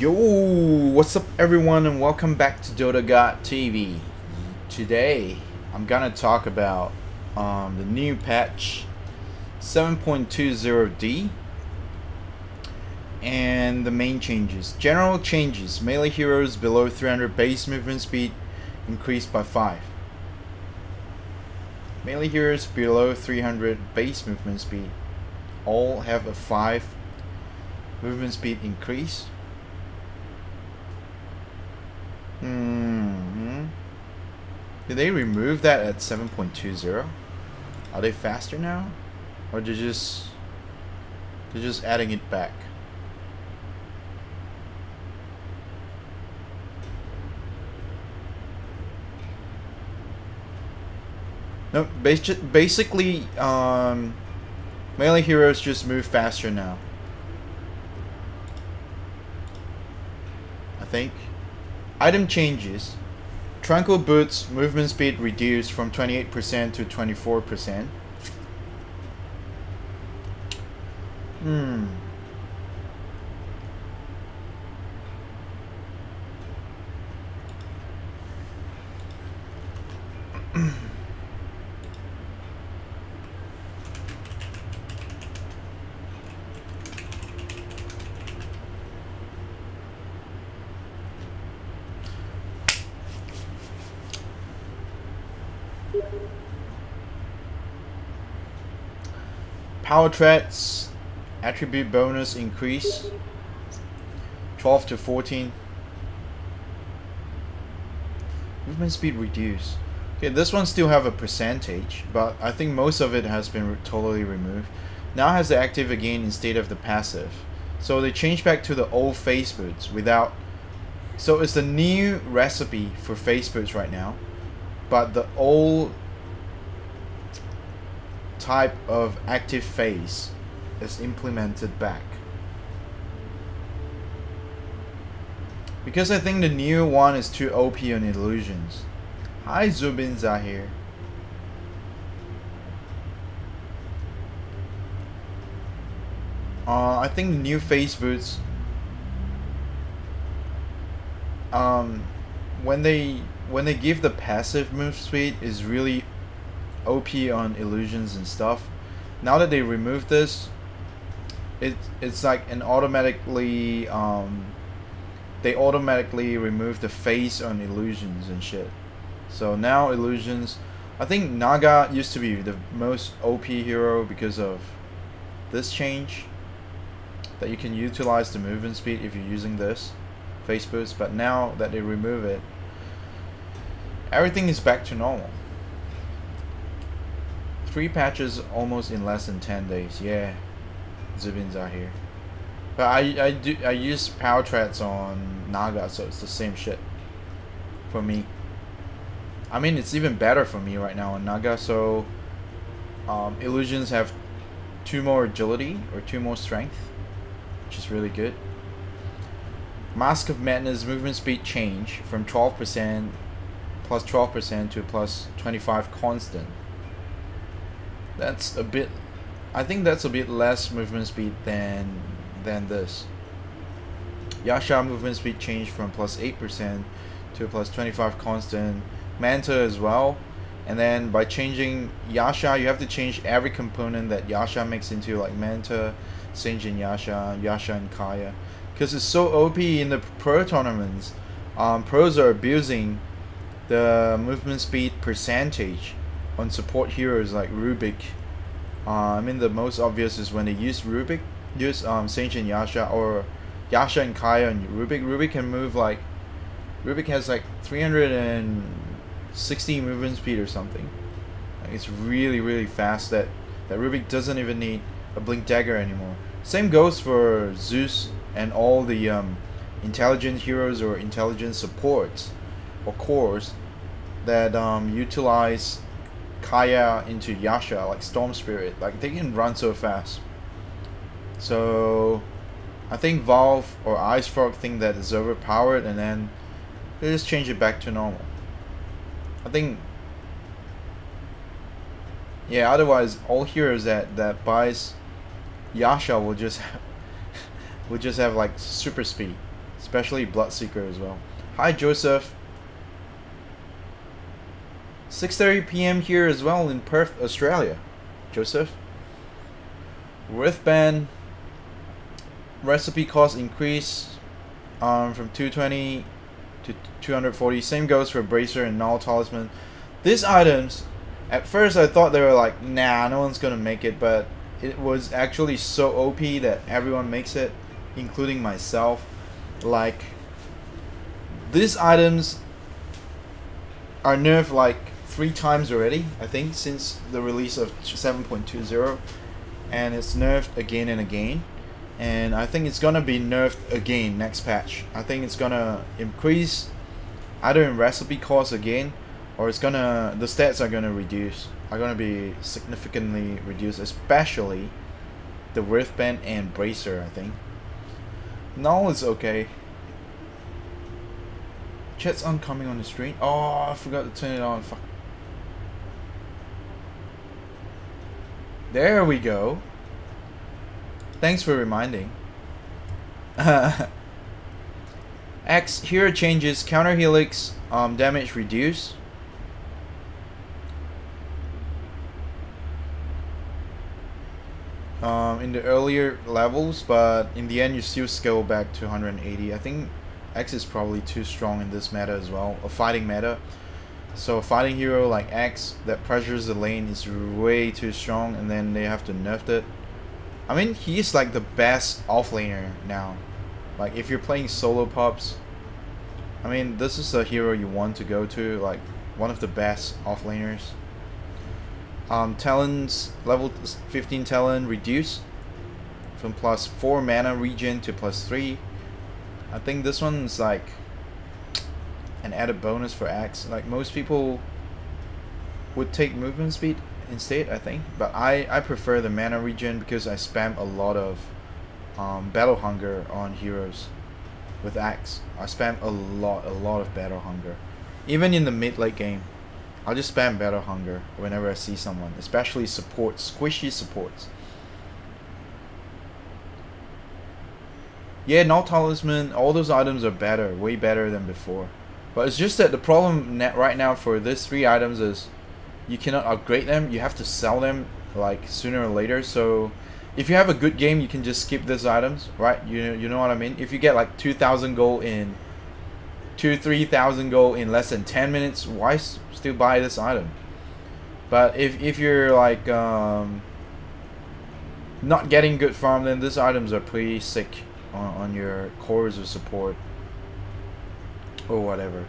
Yo, what's up everyone and welcome back to DotaGodTV. Today I'm gonna talk about the new patch 7.20D and the main changes. General changes: melee heroes below 300 base movement speed increased by 5. Melee heroes below 300 base movement speed all have a 5 movement speed increase. Did they remove that at 7.20? Are they faster now? Or they're just adding it back? No, basically melee heroes just move faster now, I think. Item changes: Tranquil Boots movement speed reduced from 28% to 24%. Power threats attribute bonus increase 12 to 14. Movement speed reduced. Okay, this one still have a percentage, but I think most of it has been totally removed. Now it has the active again instead of the passive. So they changed back to the old face boots without. So it's the new recipe for face boots right now, but the old type of active phase is implemented back, because I think the new one is too OP on illusions. Hi Zubin Zahir. I think the new face boots, when they give the passive move speed, is really OP on illusions and stuff. Now that they remove this, it's like an automatically they automatically remove the face on illusions and shit. So now illusions, I think Naga used to be the most OP hero because of this change, that you can utilize the movement speed if you're using this face boost. But now that they remove it, everything is back to normal. 3 patches almost in less than 10 days. Yeah, Zubins are here. But I use power threats on Naga, so it's the same shit for me. I mean, it's even better for me right now on Naga. So illusions have 2 more agility or 2 more strength, which is really good. Mask of Madness movement speed change from 12% plus 12% to plus 25 constant. That's a bit, I think that's a bit less movement speed than this. Yasha movement speed changed from plus 8% to plus 25 constant. Manta as well. And then by changing Yasha, you have to change every component that Yasha makes into, like Manta, Senjin Yasha, Yasha and Kaya, because it's so OP in the pro tournaments. Pros are abusing the movement speed percentage on support heroes like Rubik. I mean, the most obvious is when they use Rubik, Senjin Yasha or Yasha and Kaya and Rubik. Rubik can move like, Rubik has like 360 movement speed or something. Like, it's really fast that Rubik doesn't even need a blink dagger anymore. Same goes for Zeus and all the intelligent heroes or intelligent supports or cores that utilize Kaya into Yasha, like Storm Spirit. Like, they can run so fast. So I think Valve or Ice Frog think that it's overpowered, and then they just change it back to normal. I think, yeah, otherwise all heroes that buys Yasha will just have like super speed. It's especially Bloodseeker as well. Hi Joseph. 6:30 p.m. here as well in Perth, Australia. Joseph. Wristband recipe cost increase from 220 to 240. Same goes for bracer and null talisman. These items, at first I thought they were like, nah, no one's gonna make it, but it was actually so OP that everyone makes it, including myself. Like, these items are nerfed like 3 times already, I think, since the release of 7.20, and it's nerfed again and again, and I think it's gonna be nerfed again next patch. I think it's gonna increase either in recipe cost again, or it's gonna, the stats are gonna be significantly reduced, especially the wristband and bracer. I think null is okay. Chat's oncoming on the stream. Oh, I forgot to turn it on. Fuck. There we go. Thanks for reminding. X hero changes, counter helix damage reduce. In the earlier levels, but in the end you still scale back to 180. I think X is probably too strong in this meta as well, a fighting meta. So a fighting hero like X that pressures the lane is way too strong, and then they have to nerf it. I mean, he's like the best offlaner now. Like, if you're playing solo pops, I mean, this is a hero you want to go to, like one of the best offlaners. Talents, level 15 talent reduce from +4 mana regen to +3. I think this one's like an added bonus for X. Like, most people would take movement speed instead, I think, but I prefer the mana regen because I spam a lot of battle hunger on heroes with X. I spam a lot of battle hunger, even in the mid-late game. I'll just spam battle hunger whenever I see someone, especially supports, squishy supports. Yeah, null talisman, all those items are better, way better than before. But it's just that the problem right now for these 3 items is you cannot upgrade them. You have to sell them like sooner or later. So if you have a good game, you can just skip these items, right? You know what I mean? If you get like 2,000 gold in 3,000 gold in less than 10 minutes, why still buy this item? But if you're like not getting good farm, then these items are pretty sick on your cores of support or whatever.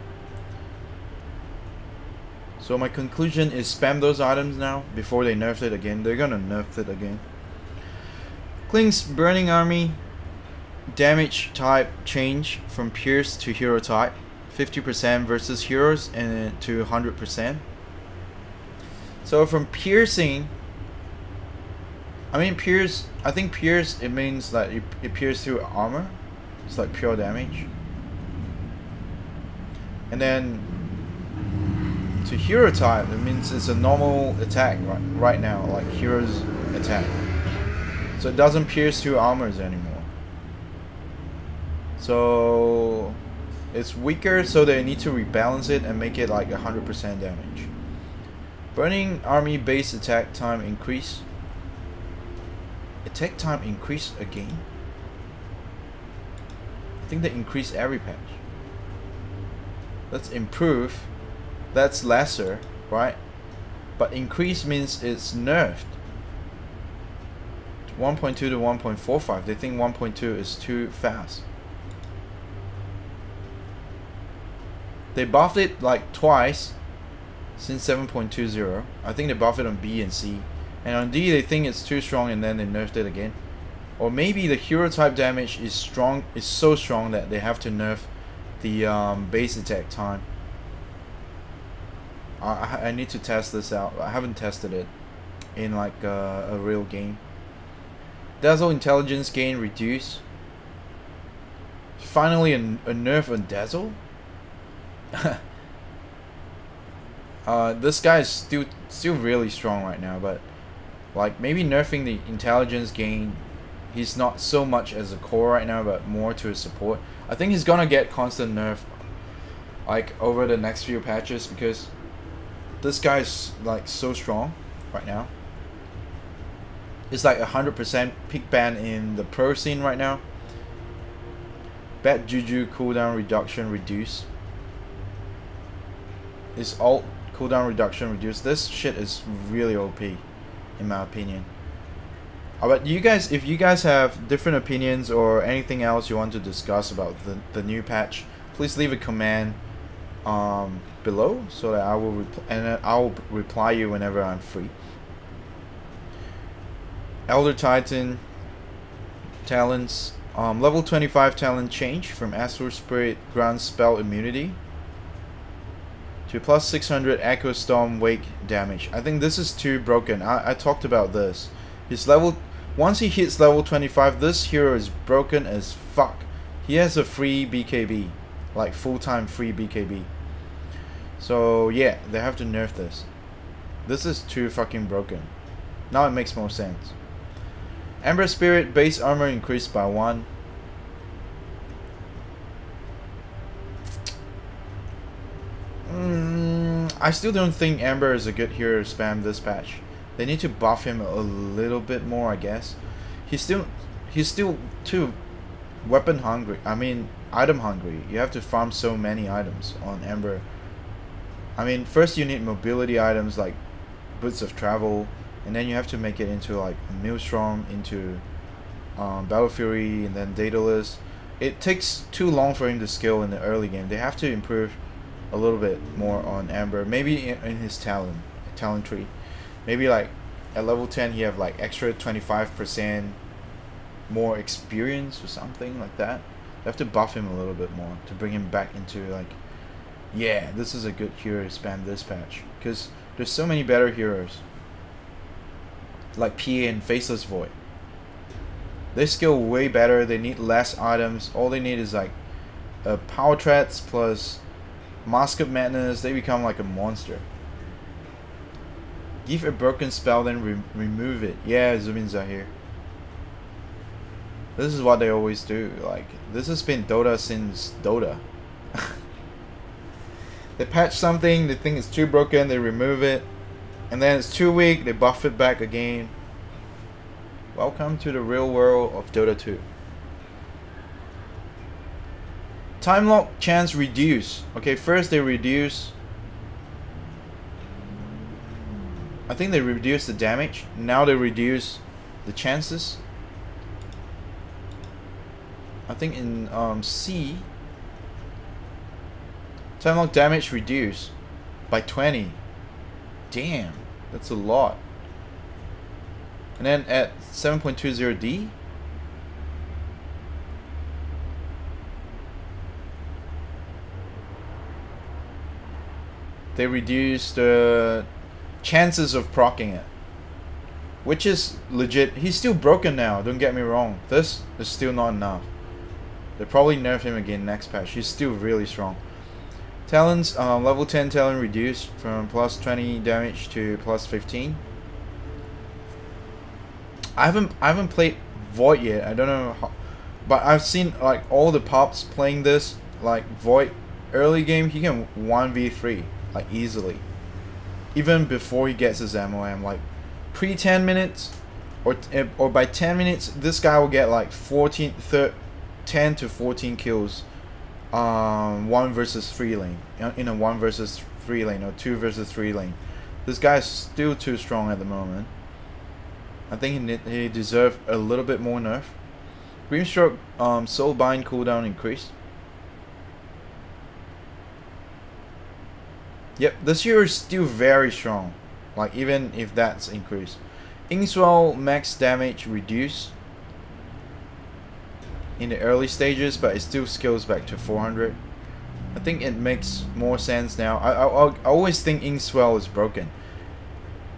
So my conclusion is spam those items now before they nerf it again. They're gonna nerf it again. Klink's Burning Army damage type change from Pierce to hero type. 50% versus heroes and to 100%. So from piercing, I mean pierce, I think pierce, it means that it pierces through armor. It's like pure damage. And then to hero type, it means it's a normal attack right now, like hero's attack. So it doesn't pierce through armors anymore. So it's weaker, so they need to rebalance it and make it like 100% damage. Burning Army base attack time increase. Attack time increase again? I think they increase every patch. Let's improve. That's lesser, right? But increase means it's nerfed. 1.2 to 1.45. They think 1.2 is too fast. They buffed it like twice since 7.20. I think they buffed it on B and C. And on D they think it's too strong, and then they nerfed it again. Or maybe the hero type damage is strong, is so strong that they have to nerf the base attack time. I need to test this out. I haven't tested it in like a real game. Dazzle intelligence gain reduce. Finally a nerf on Dazzle. This guy is still really strong right now, but like maybe nerfing the intelligence gain he's not so much as a core right now, but more to his support. I think he's gonna get constant nerf like over the next few patches, because this guy's like so strong right now. It's like 100% peak ban in the pro scene right now. Bad Juju cooldown reduction reduced. His ult cooldown reduction reduced. This shit is really OP in my opinion. But you guys, if you guys have different opinions or anything else you want to discuss about the new patch, please leave a comment below, so that I'll reply you whenever I'm free. Elder Titan talents, level 25 talent change from Astral Spirit ground spell immunity to plus 600 Echo Storm Wake damage. I think this is too broken. I talked about this. His level, once he hits level 25, this hero is broken as fuck. He has a free BKB, like full-time free BKB. So yeah, they have to nerf this. This is too fucking broken. Now it makes more sense. Ember Spirit base armor increased by 1. I still don't think Ember is a good hero to spam this patch. They need to buff him a little bit more, I guess. He's still too weapon hungry. I mean, item hungry. You have to farm so many items on Ember. I mean, first you need mobility items like Boots of Travel, and then you have to make it into like Maelstrom, into Battle Fury, and then Daedalus. It takes too long for him to scale in the early game. They have to improve a little bit more on Ember. Maybe in his talent tree. Maybe like at level 10 he have like extra 25% more experience or something like that. They have to buff him a little bit more to bring him back into like, yeah, this is a good hero to spam this patch, because there's so many better heroes like PA and Faceless Void. They scale way better. They need less items. All they need is like power threats plus Mask of Madness. They become like a monster. Give a broken spell, then remove it. Yeah, Zubin Zahir. This is what they always do. Like, this has been Dota since Dota. They patch something, they think it's too broken, they remove it, and then it's too weak, they buff it back again. Welcome to the real world of Dota 2. Time lock chance reduce. Okay, first they reduce. I think they reduce the damage. Now they reduce the chances. I think in C, time lock damage reduced by 20. Damn, that's a lot. And then at 7.20D, they reduce the chances of proccing it, which is legit. He's still broken now, don't get me wrong. This is still not enough. They'll probably nerf him again next patch. He's still really strong. Talents, level 10 talent reduced from plus 20 damage to plus 15. I haven't played Void yet. I don't know how, but I've seen like all the pops playing this. Like Void early game, he can 1v3 like easily, even before he gets his MOM. Like pre 10 minutes or by 10 minutes, this guy will get like 10 to 14 kills. 1 versus 3 lane, in a 1 versus 3 lane or 2 versus 3 lane. This guy's still too strong at the moment. I think he deserves a little bit more nerf. Grimstroke Soulbind cooldown increased. Yep, this hero is still very strong, like even if that's increased. Inkswell max damage reduced in the early stages, but it still scales back to 400. I think it makes more sense now. I always think Inkswell is broken.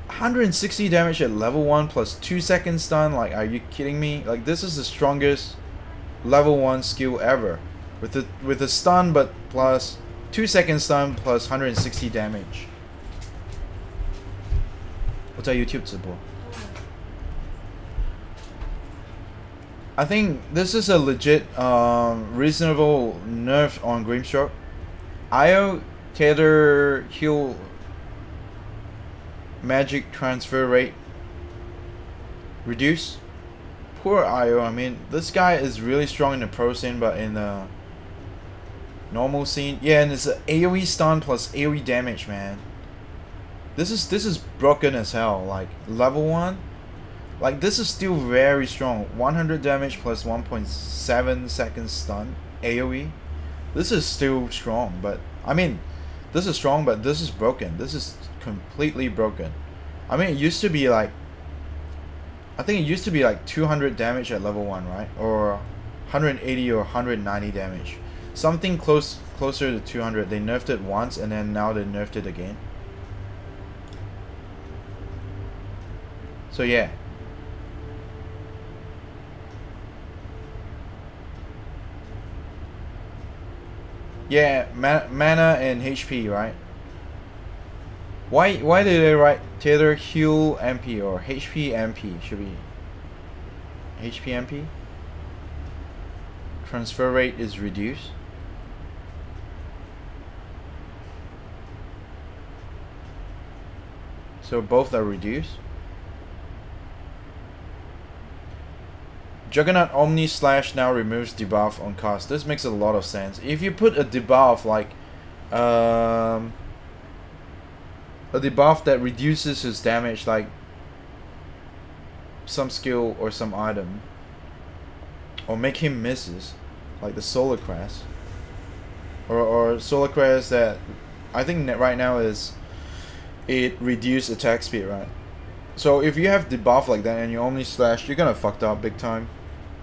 160 damage at level 1 plus 2 second stun, like are you kidding me? Like this is the strongest level 1 skill ever. With a stun but plus 2 second stun plus 160 damage. 我在 YouTube 直播。I think this is a legit reasonable nerf on Grimstroke. IO, tether, heal, magic transfer rate reduce. Poor IO. I mean, this guy is really strong in the pro scene, but in the normal scene, yeah, and it's an AoE stun plus AoE damage, man. This is broken as hell. Like level 1, like this is still very strong. 100 damage plus 1.7 seconds stun AoE. This is still strong, but I mean, this is strong, but this is broken. This is completely broken. I mean, it used to be like, I think it used to be like 200 damage at level 1, right? Or 180 or 190 damage. Something closer to 200. They nerfed it once, and then now they nerfed it again. So yeah. Yeah, mana and HP, right? Why did they write tether heal MP or HP MP? Should be HP MP? Transfer rate is reduced. So both are reduced. Juggernaut Omni Slash now removes debuff on cast. This makes a lot of sense. If you put a debuff like a debuff that reduces his damage, like some skill or some item, or make him misses, like the Solar Crest, or Solar Crest that I think that right now is it reduced attack speed, right? So if you have debuff like that and you Omni Slash, you're gonna fucked up big time.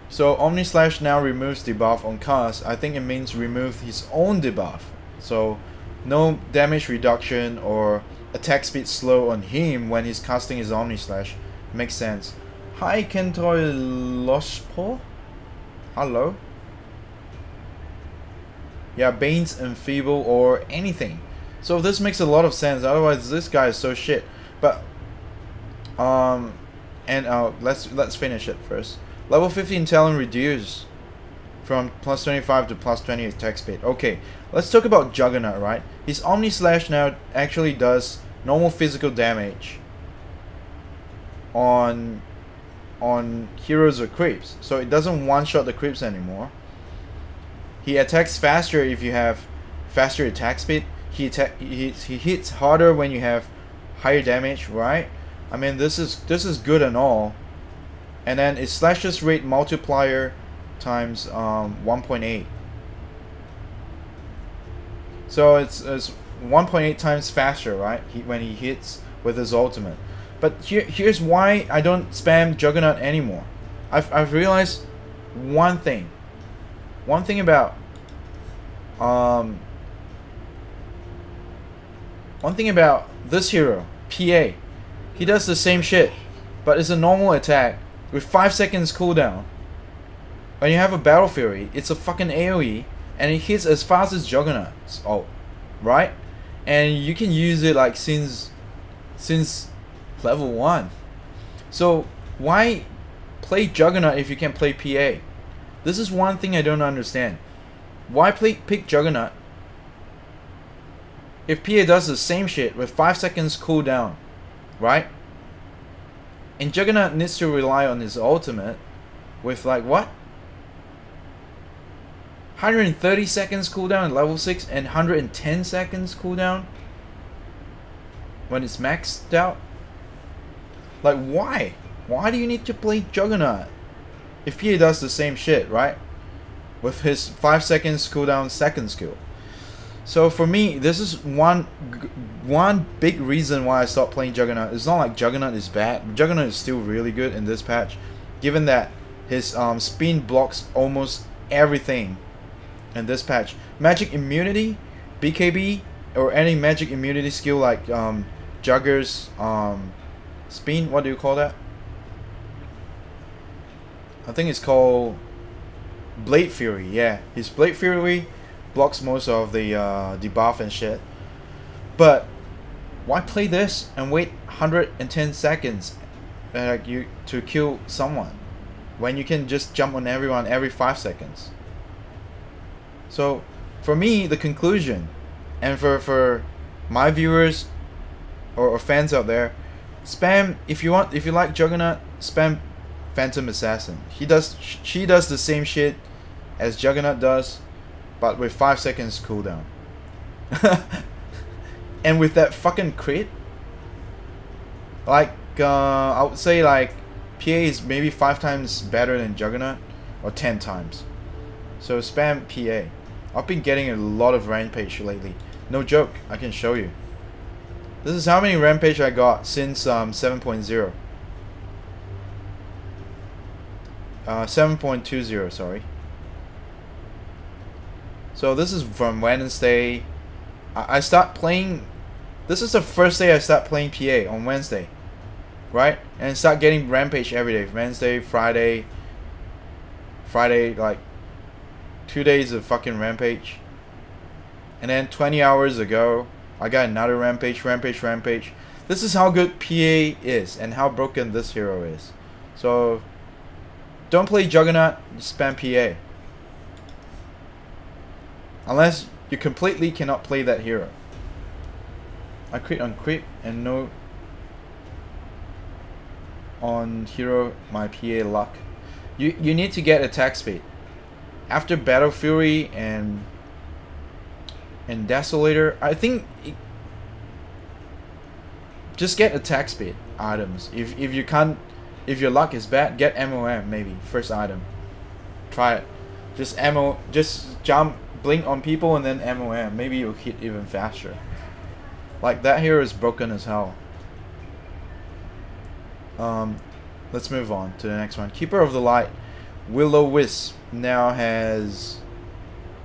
So Omni Slash now removes debuff on cast. I think it means remove his own debuff. So no damage reduction or attack speed slow on him when he's casting his Omni Slash. Makes sense. Hi Kentoy Loshpo? Hello? Yeah, Bane's Enfeeble or anything. So this makes a lot of sense. Otherwise this guy is so shit. But let's finish it first. Level 15 Talon reduced from plus 25 to plus 20 attack speed. Okay, let's talk about Juggernaut, right? His Omni Slash now actually does normal physical damage on heroes or creeps. So it doesn't one-shot the creeps anymore. He attacks faster if you have faster attack speed. He hits harder when you have higher damage, right? I mean, this is good and all. And then it slashes rate multiplier times 1.8. So it's 1.8 times faster, right? When he hits with his ultimate. But here's why I don't spam Juggernaut anymore. I've realized one thing. One thing about this hero, PA. He does the same shit, but it's a normal attack with 5 seconds cooldown. When you have a Battle Fury, it's a fucking AoE, and it hits as fast as Juggernaut's ult, right? And you can use it like since level 1. So why play Juggernaut if you can play PA? This is one thing I don't understand. Why pick Juggernaut if PA does the same shit with 5 seconds cooldown, right? And Juggernaut needs to rely on his ultimate with like what? 130 seconds cooldown at level 6 and 110 seconds cooldown when it's maxed out? Like why? Why do you need to play Juggernaut if PA does the same shit, right? With his 5 seconds cooldown second skill. So for me, this is one big reason why I stopped playing Juggernaut. It's not like Juggernaut is bad. Juggernaut is still really good in this patch, given that his spin blocks almost everything in this patch. Magic immunity, BKB, or any magic immunity skill like Jugger's spin. What do you call that? I think it's called Blade Fury. Yeah, his Blade Fury blocks most of the debuff and shit. But why play this and wait 110 seconds to kill someone when you can just jump on everyone every 5 seconds. So for me, the conclusion, and for my viewers or fans out there, spam, if you like Juggernaut, spam Phantom Assassin. She does the same shit as Juggernaut does, but with 5 seconds cooldown. And with that fucking crit, like I would say like PA is maybe 5 times better than Juggernaut, or 10 times. So spam PA. I've been getting a lot of Rampage lately. No joke, I can show you. This is how many Rampage I got since 7.0. 7.20, sorry. So this is from Wednesday. I start playing. This is the first day I start playing PA, on Wednesday, right? And start getting Rampage every day. Wednesday, Friday, like 2 days of fucking Rampage. And then 20 hours ago, I got another Rampage. This is how good PA is and how broken this hero is. So don't play Juggernaut, spam PA. Unless you completely cannot play that hero. I crit on creep and no on hero my PA luck. You need to get attack speed. After Battle Fury and Desolator, I think just get attack speed items. If you can't, if your luck is bad, get MOM maybe first item. Try it. Just jump, blink on people and then MOM. Maybe you'll hit even faster. Like that hero is broken as hell. Let's move on to the next one. Keeper of the Light. Will-O-Wisp now has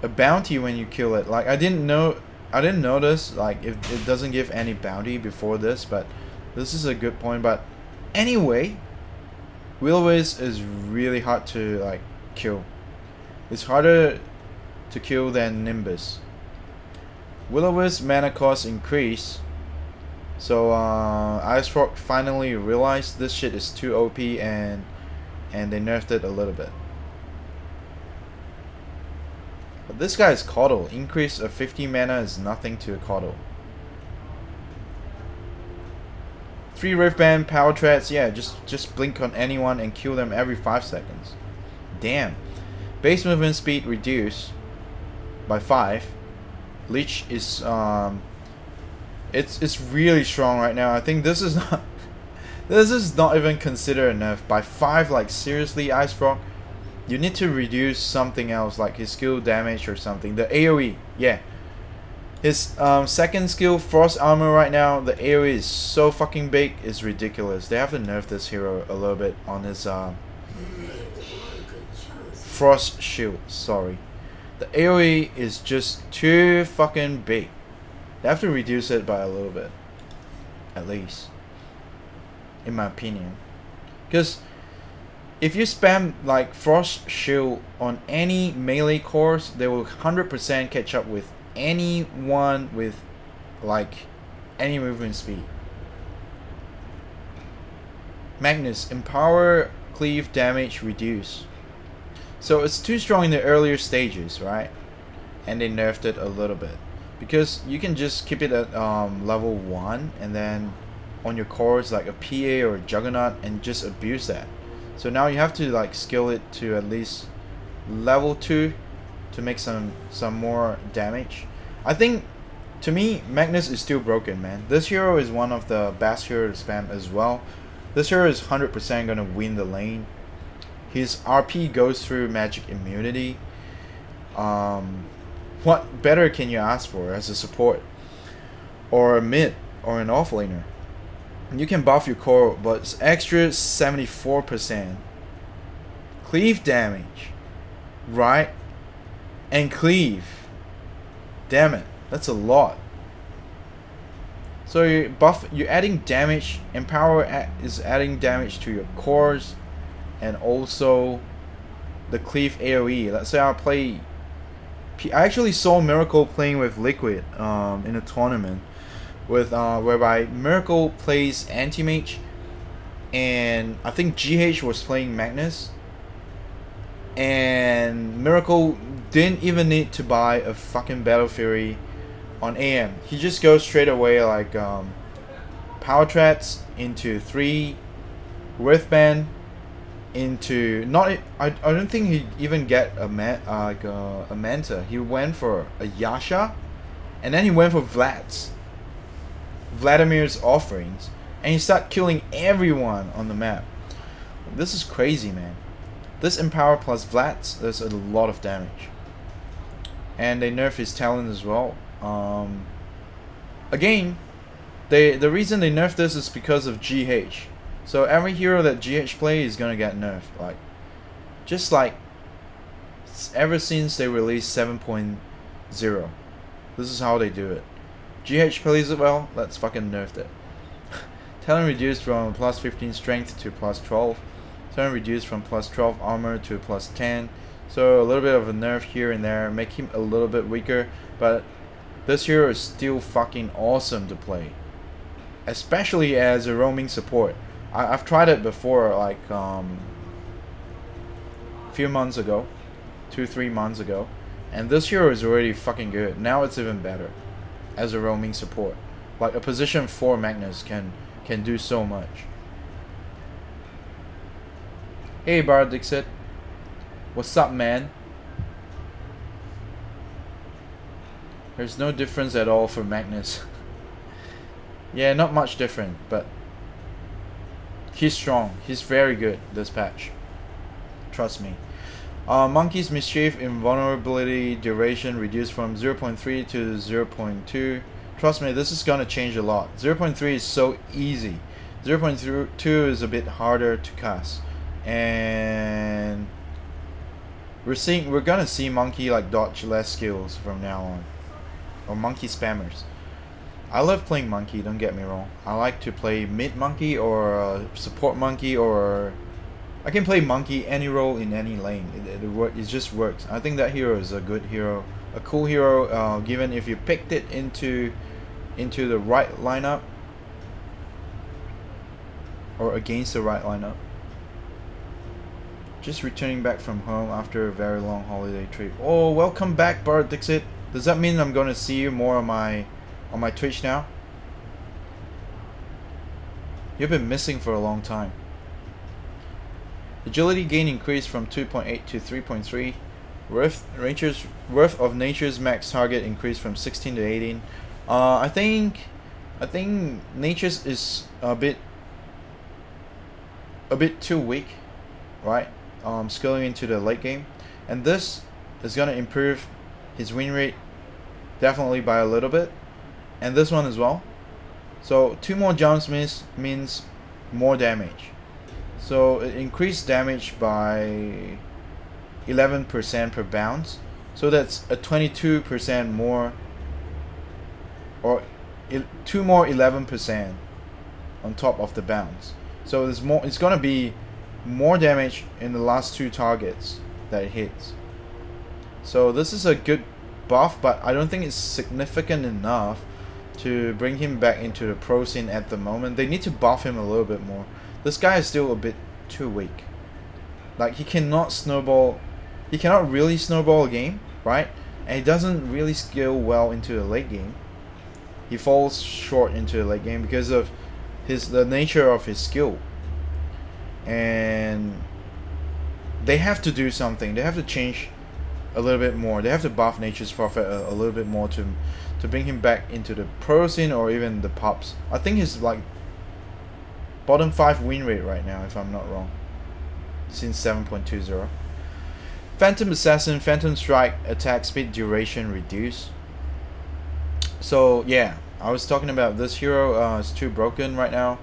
a bounty when you kill it. Like I didn't notice like if it doesn't give any bounty before this, but this is a good point. But anyway, Will-O-Wisp is really hard to like kill. It's harder to kill than Nimbus. Will-O-Wisp mana cost increase. So Ice Rock finally realized this shit is too OP and they nerfed it a little bit. But this guy is Coddle. Increase of 50 mana is nothing to Coddle. 3 Riftband, Power Threats, yeah, just blink on anyone and kill them every 5 seconds. Damn. Base movement speed reduced by 5. Leech is it's really strong right now. I think this is not even considered enough. By 5, like seriously, Ice Rock, you need to reduce something else, like his skill damage or something. The AoE, yeah. His second skill, Frost Armor, right now, the AoE is so fucking big, it's ridiculous. They have to nerf this hero a little bit on his Frost Shield, sorry. The AoE is just too fucking big. They have to reduce it by a little bit, at least, in my opinion. Because if you spam like Frost Shield on any melee cores, they will 100% catch up with anyone with like any movement speed. Magnus, Empower, Cleave, Damage, Reduce. So it's too strong in the earlier stages, right? And they nerfed it a little bit. Because you can just keep it at level 1 and then on your cores like a PA or a Juggernaut and just abuse that. So now you have to like skill it to at least level 2 to make some more damage. I think, to me, Magnus is still broken, man. This hero is one of the best heroes to spam as well. This hero is 100% gonna win the lane. His RP goes through magic immunity. What better can you ask for as a support or a mid or an offlaner? You can buff your core, but it's extra 74% cleave damage, right? And cleave, damn it, that's a lot. So you're adding damage. Empower is adding damage to your cores, and also the cleave AoE. Let's say I actually saw Miracle playing with Liquid in a tournament with whereby Miracle plays anti-mage and I think GH was playing Magnus, And Miracle didn't even need to buy a fucking Battle Fury on AM. He just goes straight away like Power Threats into 3 Wristband into I don't think he even get a Manta. He went for a Yasha, and then he went for Vladimir's offerings, and he started killing everyone on the map. This is crazy, man. This Empower plus Vlad's, there's a lot of damage. And they nerf his talent as well. Again, the reason they nerf this is because of GH. So every hero that GH play is gonna get nerfed. Like, just like ever since they released 7.0. This is how they do it. GH plays it well, let's fucking nerf it. Talent reduced from plus 15 strength to plus 12. Talent reduced from plus 12 armor to plus 10. So a little bit of a nerf here and there, make him a little bit weaker, but this hero is still fucking awesome to play, especially as a roaming support. I've tried it before, like a few months ago, 2-3 months ago, and this hero is already fucking good. Now it's even better as a roaming support. Like a position 4 Magnus can do so much. Hey Bar Dixit, what's up, man? There's no difference at all for Magnus. Yeah, not much different, but he's strong. He's very good this patch. Trust me. Monkey's Mischief Invulnerability Duration reduced from 0.3 to 0.2. Trust me, this is gonna change a lot. 0.3 is so easy. 0.2 is a bit harder to cast. And we're gonna see Monkey like dodge less skills from now on. Or Monkey spammers. I love playing Monkey, don't get me wrong. I like to play mid Monkey or support Monkey, or I can play Monkey any role in any lane. It just works. I think that hero is a good hero, a cool hero, given if you picked it into the right lineup or against the right lineup. Just returning back from home after a very long holiday trip. Oh, welcome back, Bart Dixit. Does that mean I'm gonna see you more on my Twitch now? You've been missing for a long time. Agility gain increased from 2.8 to 3.3. Worth of Nature's max target increased from 16 to 18. I think Nature's is a bit too weak, right? Scaling into the late game, and this is gonna improve his win rate definitely by a little bit, and this one as well. So 2 more jumps means more damage. So it increased damage by 11% per bounce. So that's a 22% more, or 2 more 11% on top of the bounce. So there's more. It's gonna be more damage in the last 2 targets that it hits. So this is a good buff, but I don't think it's significant enough to bring him back into the pro scene at the moment. They need to buff him a little bit more. This guy is still a bit too weak. Like, he cannot really snowball a game, right? And he doesn't really scale well into the late game. He falls short into the late game because of the nature of his skill. And they have to do something. They have to change a little bit more. They have to buff Nature's Prophet a little bit more to bring him back into the pro scene or even the pops. I think he's like bottom 5 win rate right now, if I'm not wrong, since 7.20. Phantom Assassin, Phantom Strike, attack speed duration reduced. So yeah, I was talking about this hero. It's too broken right now.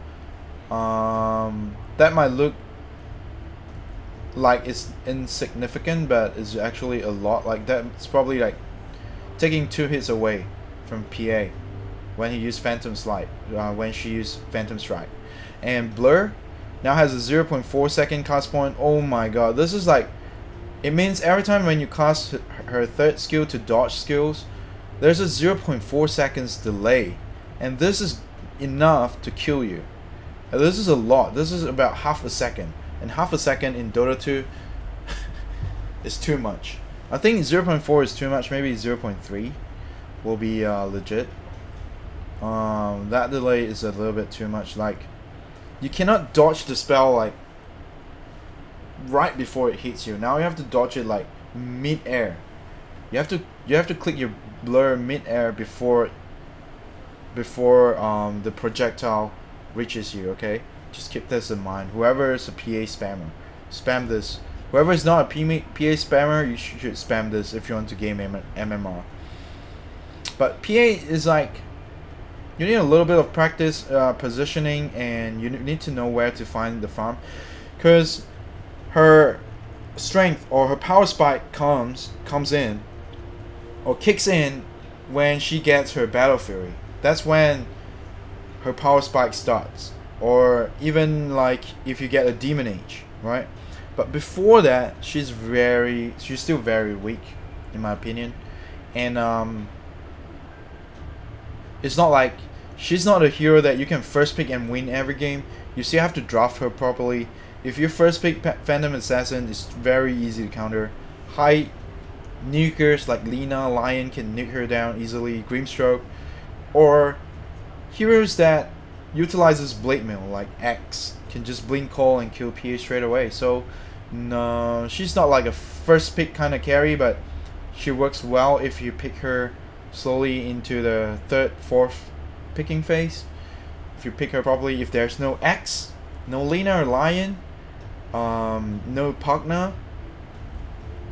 That might look like it's insignificant, but it's actually a lot. Like, that's probably like taking 2 hits away from PA when he used Phantom Slide, when she used Phantom Strike. And Blur now has a 0.4 second cast point. Oh my god, this is like, it means every time when you cast her 3rd skill to dodge skills, there's a 0.4 seconds delay, and this is enough to kill you. This is a lot. This is about half a second, and half a second in Dota 2 is too much. I think 0.4 is too much. Maybe 0.3 will be legit. That delay is a little bit too much. Like, you cannot dodge the spell like right before it hits you. Now you have to dodge it like mid-air. You have to click your blur mid-air before the projectile reaches you. Okay, just keep this in mind. Whoever is a PA spammer, spam this. Whoever is not a PA spammer, you should spam this if you want to game MMR. But PA is like, you need a little bit of practice positioning, and you need to know where to find the farm, because her strength or her power spike comes in or kicks in when she gets her Battle Fury. That's when her power spike starts, or even like if you get a Demon Age, right? But before that, she's still very weak, in my opinion. And it's not like she's not a hero that you can first pick and win every game. You still have to draft her properly. If you first pick Phantom Assassin, it's very easy to counter. High nukers like Lina, Lion can nuke her down easily. Grimstroke, or heroes that utilizes Blade Mail like X can just blink call and kill PA straight away. So no, she's not like a first pick kind of carry, but she works well if you pick her slowly into the third, fourth picking phase. If you pick her properly, if there's no X, no Lina or Lion, no Pugna.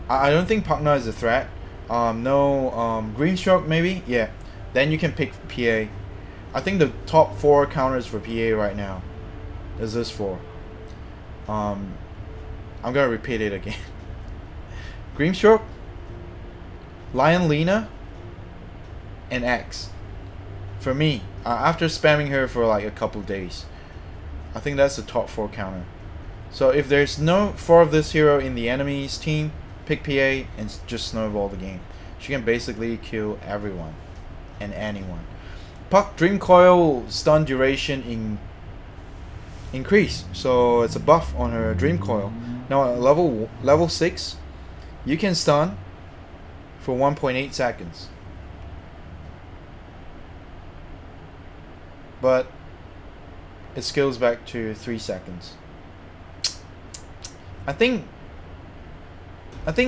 I don't think Pugna is a threat. No Greenstroke maybe, yeah. Then you can pick PA. I think the top 4 counters for PA right now is this 4. I'm gonna repeat it again. Greenstroke, Lion, Lina, and X. For me, after spamming her for like a couple days, I think that's the top 4 counter. So if there's no 4 of this hero in the enemy's team, pick PA and just snowball the game. She can basically kill everyone and anyone. Puck Dream Coil stun duration increase, so it's a buff on her Dream Coil. Now at level 6, you can stun for 1.8 seconds. But it scales back to 3 seconds. I think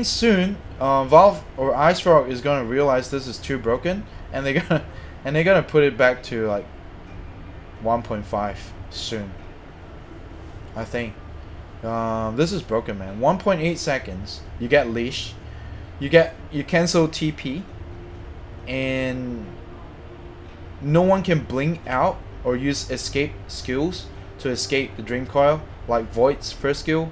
soon Valve or IceFrog is gonna realize this is too broken, and they're gonna put it back to like 1.5 soon. I think this is broken, man. 1.8 seconds. You get leash. You cancel TP, and no one can blink out or use escape skills to escape the Dream Coil, like Void's first skill.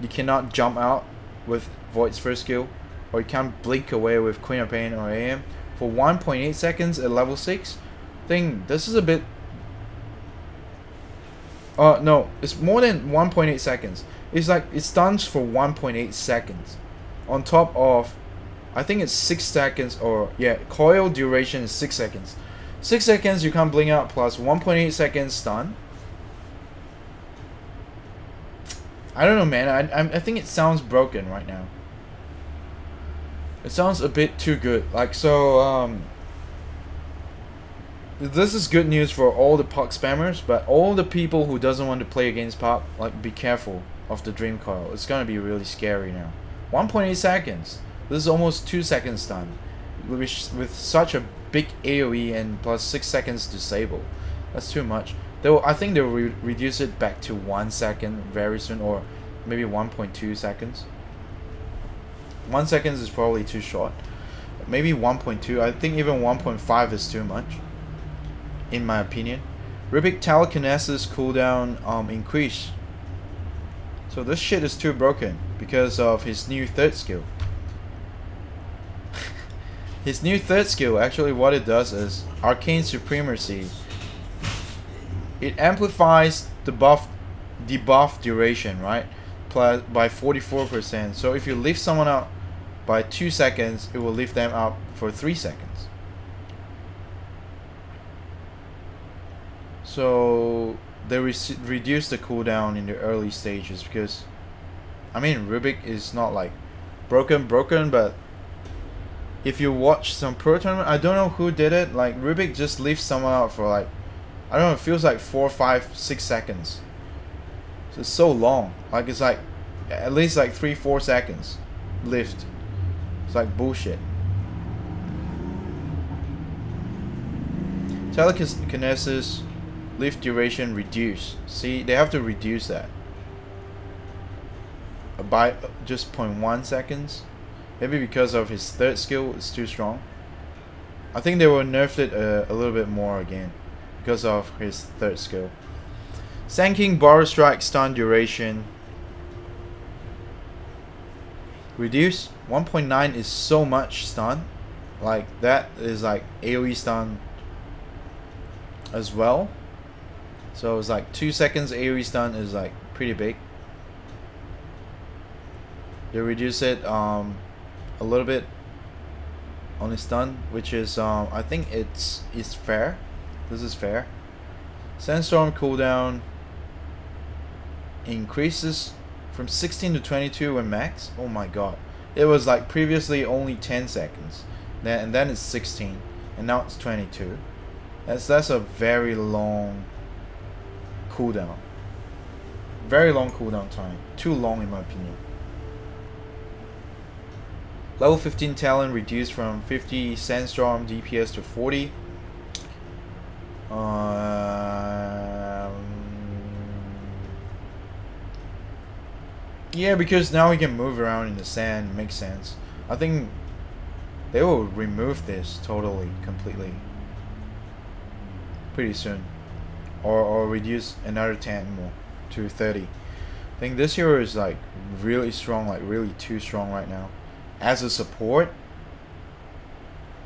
You cannot jump out with Void's first skill, or you can't blink away with Queen of Pain or AM for 1.8 seconds at level 6. I think this is a bit... no, it's more than 1.8 seconds. It's like it stuns for 1.8 seconds. On top of, I think it's 6 seconds, or yeah, coil duration is 6 seconds. 6 seconds you can't blink out, plus 1.8 seconds stun. I don't know, man. I think it sounds broken right now. It sounds a bit too good. Like, so this is good news for all the Puck spammers, but all the people who doesn't want to play against Puck, like, be careful of the Dream Coil. It's gonna be really scary now. 1.8 seconds. This is almost 2 seconds stun, with such a big AoE and plus 6 seconds disable. That's too much. I think they'll reduce it back to 1 second very soon, or maybe 1.2 seconds. 1 second is probably too short. Maybe 1.2. I think even 1.5 is too much, in my opinion. Rubik telekinesis cooldown increase. So this shit is too broken because of his new 3rd skill. His new 3rd skill, actually what it does is Arcane Supremacy. It amplifies the debuff duration, right? Plus by 44%. So if you lift someone out by 2 seconds, it will lift them out for 3 seconds. So they reduce the cooldown in the early stages, because I mean Rubik is not like broken, but if you watch some pro tournament, I don't know who did it, like Rubik just leaves someone out for like, I don't know, it feels like 4, 5, 6 seconds. So it's so long. Like it's like at least like 3, 4 seconds lift. It's like bullshit. Telekinesis lift duration reduce. See, they have to reduce that by just 0.1 seconds. Maybe because of his third skill is too strong. I think they will nerf it a little bit more again because of his third skill. Sanking Borrow Strike stun duration reduce. 1.9 is so much stun. Like that is like AoE stun as well. So it's like 2 seconds AoE stun is like pretty big. They reduce it a little bit on his stun, which is I think it's fair. This is fair. Sandstorm cooldown increases from 16 to 22 when max. Oh my god. It was like previously only 10 seconds. And then it's 16. And now it's 22. That's a very long cooldown. Very long cooldown time. Too long in my opinion. Level 15 talent reduced from 50 Sandstorm DPS to 40. Yeah, because now he can move around in the sand. Makes sense. I think they will remove this totally, completely, pretty soon, or reduce another 10 more to 30. I think this hero is like really strong, like really too strong right now. As a support,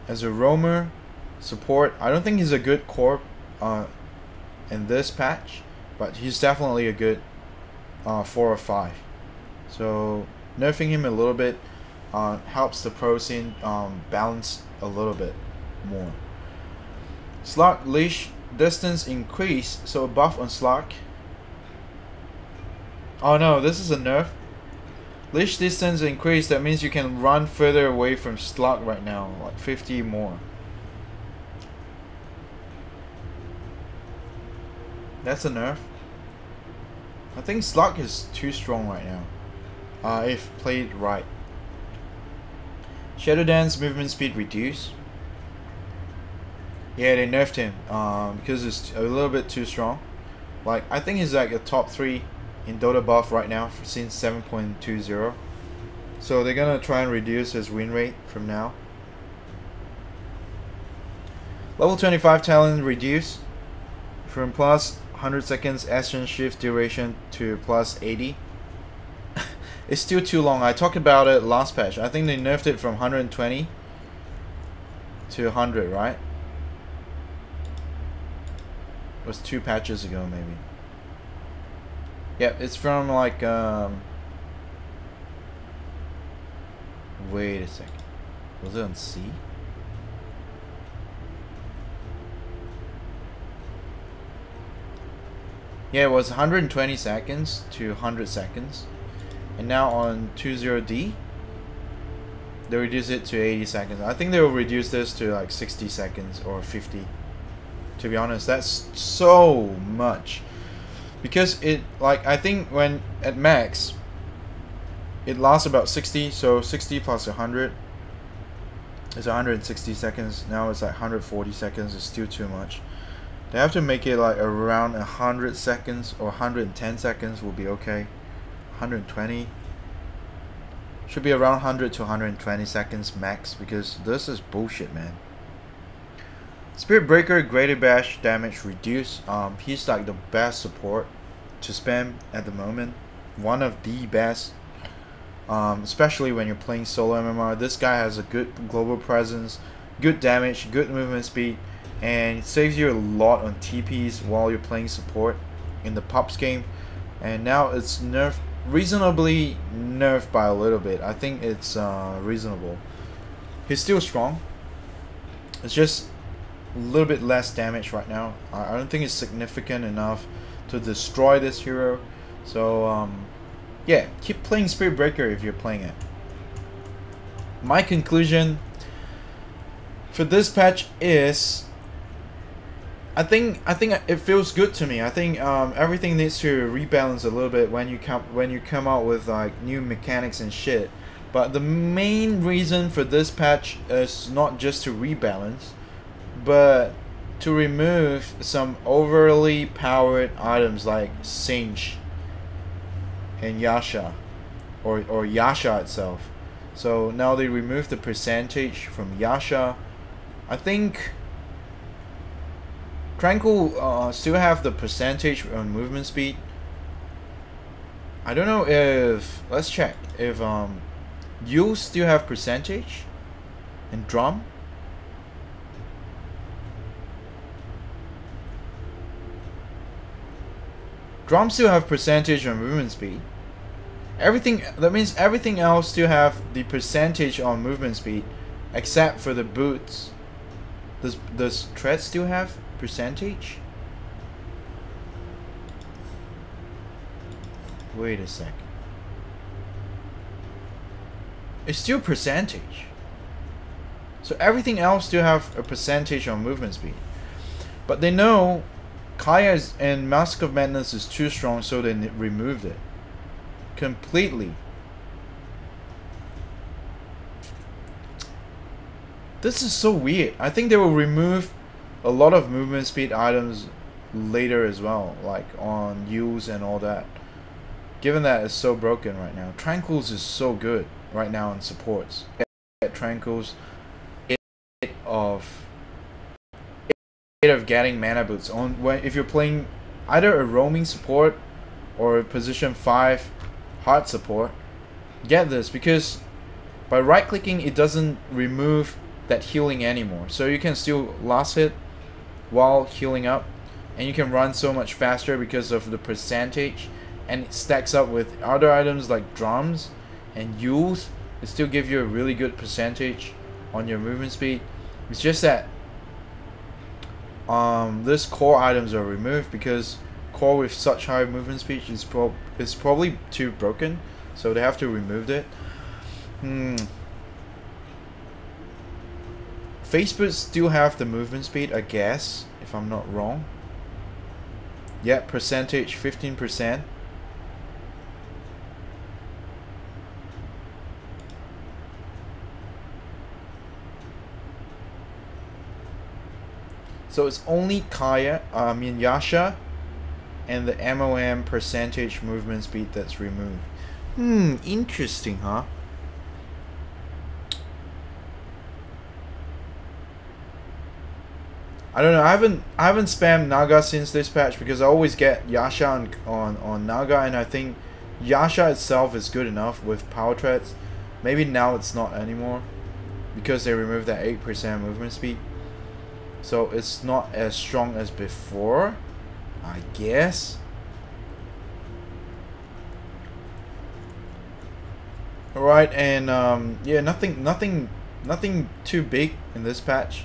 as a roamer support, I don't think he's a good corp in this patch, but he's definitely a good 4 or 5. So nerfing him a little bit helps the pro scene balance a little bit more. Slark leash distance increase, so a buff on Slark. Oh no, this is a nerf. Leash distance increase, that means you can run further away from Slark right now, like 50 more. That's a nerf. I think Slark is too strong right now, if played right. Shadow Dance movement speed reduce. Yeah, they nerfed him because it's a little bit too strong. Like I think he's like a top 3 in Dota buff right now since 7.20. So they're gonna try and reduce his win rate from now. Level 25 talent reduce from plus 100 seconds action shift duration to plus 80. It's still too long. I talked about it last patch. I think they nerfed it from 120 to 100, right? It was 2 patches ago maybe. Yep, it's from like wait a second. Was it on C? Yeah, it was 120 seconds to 100 seconds. And now on 20D, they reduce it to 80 seconds. I think they will reduce this to like 60 seconds or 50. To be honest, that's so much. Because it, like, I think when at max, it lasts about 60. So 60 plus 100 is 160 seconds. Now it's like 140 seconds. It's still too much. They have to make it like around 100 seconds or 110 seconds will be okay. 120 should be around 100 to 120 seconds max, because this is bullshit, man. Spirit Breaker graded bash damage reduce. He's like the best support to spam at the moment, one of the best, especially when you're playing solo MMR. This guy has a good global presence, good damage, good movement speed, and it saves you a lot on TPs while you're playing support in the Pups game. And now it's nerfed, reasonably nerfed by a little bit. I think it's reasonable. He's still strong. It's just a little bit less damage right now. I don't think it's significant enough to destroy this hero. So yeah, keep playing Spirit Breaker if you're playing it. my conclusion for this patch is, I think it feels good to me. I think everything needs to rebalance a little bit when you come out with like new mechanics and shit. But the main reason for this patch is not just to rebalance, but to remove some overly powered items like Singe and Yasha, or Yasha itself. So now they remove the percentage from Yasha. I think Tranquil still have the percentage on movement speed. I don't know if, let's check if you still have percentage and drum. Drum still have percentage on movement speed. Everything, that means everything else still have the percentage on movement speed, except for the boots. Does Tread still have percentage? Wait a sec. It's still percentage. So everything else still have a percentage on movement speed. But they know Kaya and Mask of Madness is too strong, so they removed it completely. This is so weird. I think they will remove a lot of movement speed items later as well, like on Yu's and all that, given that it's so broken right now. Tranquils is so good right now in supports. Tranquils of getting mana boots on if you're playing either a roaming support or a position 5 hard support. Get this, because by right clicking it doesn't remove that healing anymore, so you can still last hit while healing up, and you can run so much faster because of the percentage, and it stacks up with other items like drums and Yules. It still gives you a really good percentage on your movement speed. It's just that this core items are removed because core with such high movement speed is probably too broken, so they have to remove it. Facebook still have the movement speed, I guess, if I'm not wrong. Yeah, percentage 15%. So it's only Kaya, Yasha, and the MOM percentage movement speed that's removed. Interesting, huh? I don't know. I haven't spammed Naga since this patch because I always get Yasha on Naga, and I think Yasha itself is good enough with power threats. Maybe now it's not anymore because they removed that 8% movement speed. So it's not as strong as before, I guess. Alright, and yeah, nothing too big in this patch.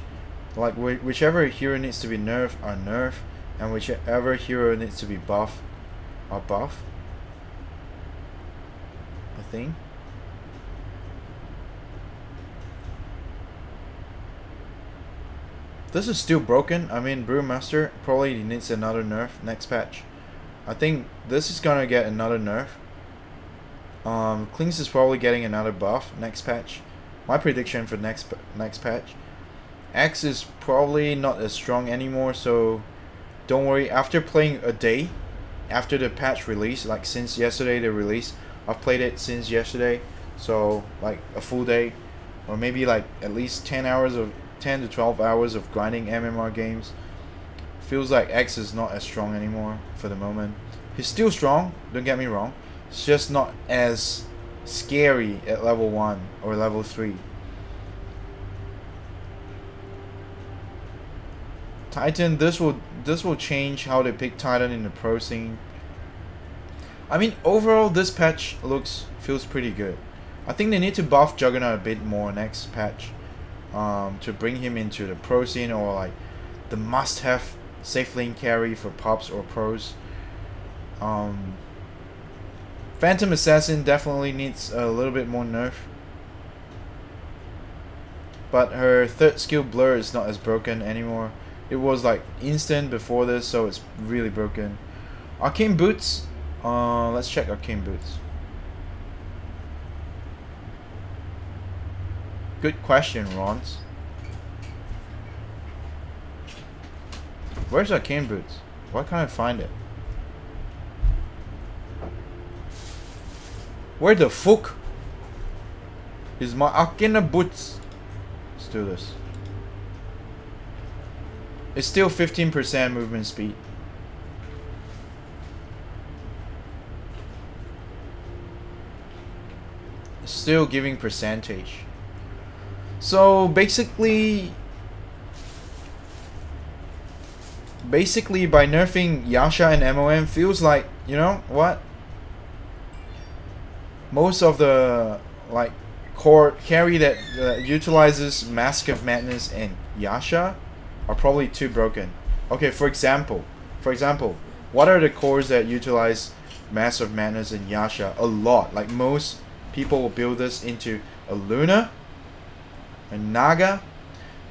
Like whichever hero needs to be nerfed are nerfed, and whichever hero needs to be buffed are buffed, I think. This is still broken. I mean, Brewmaster probably needs another nerf next patch. I think this is gonna get another nerf. Klings is probably getting another buff next patch. My prediction for next patch. X is probably not as strong anymore, so don't worry. After playing a day, after the patch release, like since yesterday the release, I've played it since yesterday, so like a full day, or maybe like at least 10 to 12 hours of grinding MMR games. Feels like X is not as strong anymore for the moment. He's still strong, don't get me wrong. It's just not as scary at level 1 or level 3. Titan, this will change how they pick Titan in the pro scene. I mean, overall this patch feels pretty good. I think they need to buff Juggernaut a bit more next patch, to bring him into the pro scene, or like the must-have safe lane carry for pops or pros. Phantom Assassin definitely needs a little bit more nerf. but her third skill blur is not as broken anymore. It was like instant before this, so it's really broken. Arcane boots. Let's check arcane boots. Good question, Rons. Where's arcane boots? Why can't I find it? Where the fuck is my arcane boots? Let's do this. It's still 15% movement speed. It's still giving percentage. So basically by nerfing Yasha and MOM feels like, you know what? Most of the like core carry that utilizes Mask of Madness and Yasha are probably too broken. Okay, for example, what are the cores that utilize Mask of Madness and Yasha a lot? Like most people will build this into a Luna, a Naga,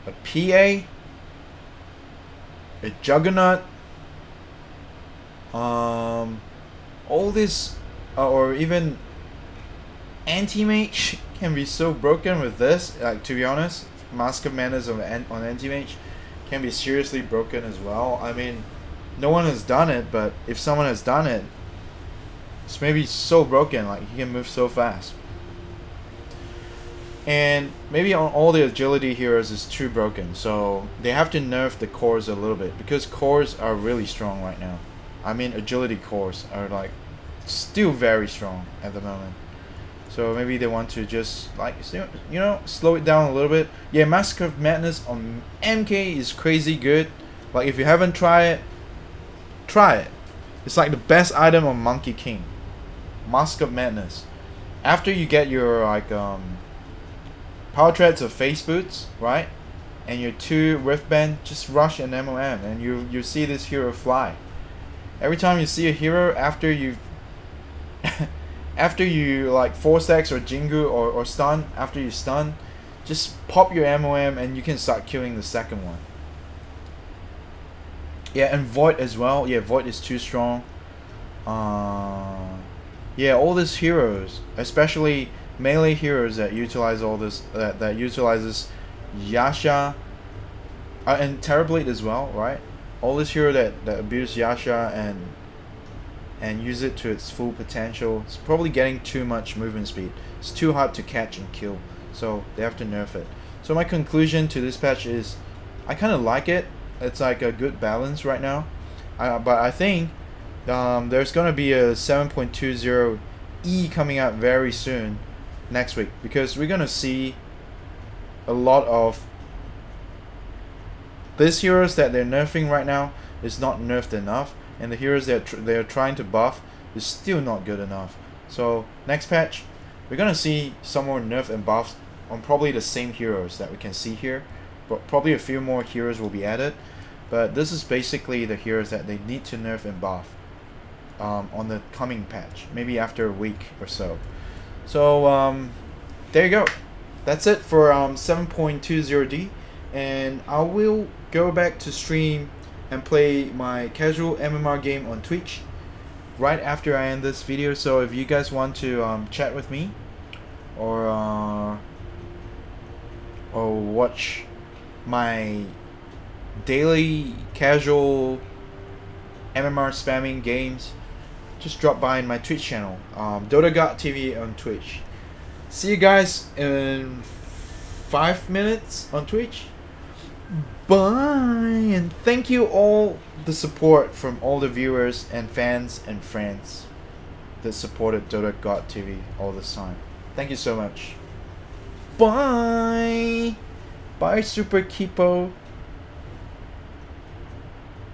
a PA, a Juggernaut, all this, or even Anti-Mage can be so broken with this. Like, to be honest, Mask of Madness on Anti-Mage can be seriously broken as well. I mean, no one has done it, but if someone has done it, it's maybe so broken, like he can move so fast. And maybe on all the agility heroes is too broken, so they have to nerf the cores a little bit, because cores are really strong right now. I mean, agility cores are like still very strong at the moment. So maybe they want to just like, you know, slow it down a little bit. Yeah, Mask of Madness on MK is crazy good. Like if you haven't tried it, try it. It's like the best item on Monkey King. Mask of Madness. After you get your like power treads of face boots, right? And your 2 wristband, just rush an MOM and you see this hero fly. Every time you see a hero after you've after you like 4 stacks or Jingu or stun, after you stun, just pop your MOM and you can start killing the second one. Yeah, and Void as well. Yeah, Void is too strong. Yeah, all these heroes, especially melee heroes that utilize all this, that utilizes Yasha and Terrorblade as well, right? All this hero that abuse Yasha and use it to its full potential, it's probably getting too much movement speed. It's too hard to catch and kill, so they have to nerf it. So my conclusion to this patch is, I kind of like it. It's like a good balance right now, but I think there's gonna be a 7.20 E coming out very soon next week, because we're gonna see a lot of these heroes that they're nerfing right now is not nerfed enough, and the heroes that they're trying to buff is still not good enough. So next patch we're gonna see some more nerf and buffs on probably the same heroes that we can see here, but probably a few more heroes will be added. But this is basically the heroes that they need to nerf and buff on the coming patch, maybe after a week or so. So there you go. That's it for 7.20D, and I will go back to stream and play my casual MMR game on Twitch right after I end this video. So if you guys want to chat with me or watch my daily casual MMR spamming games, just drop by in my Twitch channel, DotaGodTV on Twitch. See you guys in 5 minutes on Twitch. Bye, and thank you all the support from all the viewers and fans and friends that supported DotaGodTV all this time. Thank you so much. Bye. Bye, Super Kipo.